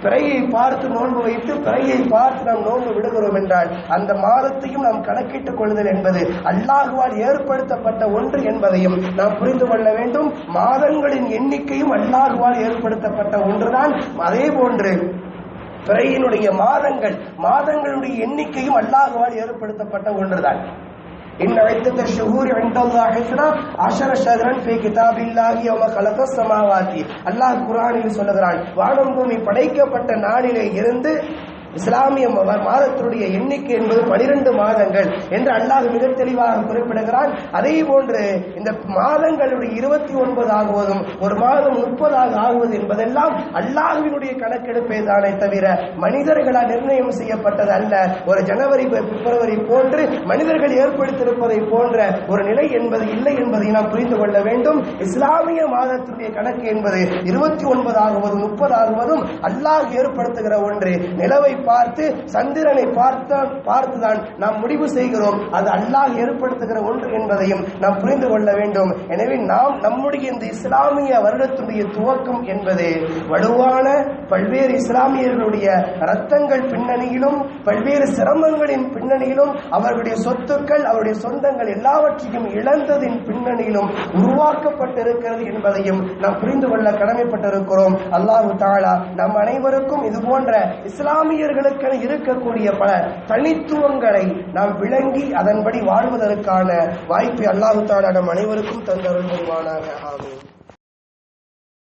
பிறையை பார்த்து நோன்பு வைத்து பிறையை பார்த்து நாம் நோன்பு விடுகிறோம் என்றால் அந்த மாதத்தையும் நாம் கணக்கிட்டுக் கொள்ளுதல் என்பது அல்லாஹ்வால் ஏற்படுத்தப்பட்ட ஒன்று என்பதையும் நாம் புரிந்து கொள்ள வேண்டும். மாதங்களின் எண்ணிக்கையும் அல்லாஹ்வால் ஏற்படுத்தப்பட்ட ஒன்றுதான். அதே போன்று பிறையினுடைய மாதங்களுடைய எண்ணிக்கையும் அல்லாஹ்வால் ஏற்படுத்தப்பட்ட ஒன்றுதான். إن عدة الشهور عند الله 12 شهرا في كتاب الله يوم خلق السماوات. அல்லாஹ் குர்ஆனில் சொல்லுகிறான், வானம் பூமி படைக்கப்பட்ட நாளிலே இருந்து இஸ்லாமிய மாதத்தினுடைய எண்ணிக்கை என்பது 12 மாதங்கள் என்று அல்லாஹ் மிக தெளிவாக குறிப்பிடுகிறான். அதே போன்று இந்த மாதங்களுடைய 29 ஆகுவதும் ஒரு மாதம் 30 ஆகுவது என்பதெல்லாம் அல்லாஹ்வினுடைய கணக்கெடுப்பே தானே தவிர மனிதர்களால் நிர்ணயம் செய்யப்பட்டது அல்ல. ஒரு ஜனவரி பிப்ரவரி போன்று மனிதர்கள் ஏற்படுத்தியிருப்பதை போன்ற ஒரு நிலை என்பது இல்லை என்பதை நாம் புரிந்து கொள்ள வேண்டும். இஸ்லாமிய மாதத்தினுடைய கணக்கு என்பது 29 ஆகுவதும் 30 ஆகுவதும் அல்லாஹ் ஏற்படுத்துகிற ஒன்று. நிலவை பார்த்து சந்திரனை பார்த்துதான் நாம் முடிவு செய்கிறோம். அது அல்லாஹ் ஏற்படுத்துகிற ஒன்று என்பதையும் நாம் புரிந்து கொள்ள வேண்டும். எனவே நாம் நம்முடைய இந்த இஸ்லாமிய வருடத்துடைய துவக்கம் என்பது வலுவான பல்வேறு இஸ்லாமியர்களுடைய ரத்தங்கள் பின்னணியிலும் பல்வேறு சிரமங்களின் பின்னணியிலும் அவர்களுடைய சொத்துக்கள் அவருடைய சொந்தங்கள் எல்லாவற்றையும் இழந்ததின் பின்னணியிலும் உருவாக்கப்பட்டிருக்கிறது என்பதையும் நாம் புரிந்து கொள்ள கடமைப்பட்டிருக்கிறோம். அல்லாஹ் தஆலா நம் அனைவருக்கும் இது போன்ற இஸ்லாமியர்களுக்கு இருக்கக்கூடிய பல தனித்துவங்களை நாம் விளங்கி அதன்படி வாழ்வதற்கான வாய்ப்பை அல்லாஹ் தஆலா நம் அனைவருக்கும் தந்தருள்வானாக. ஆமீன்.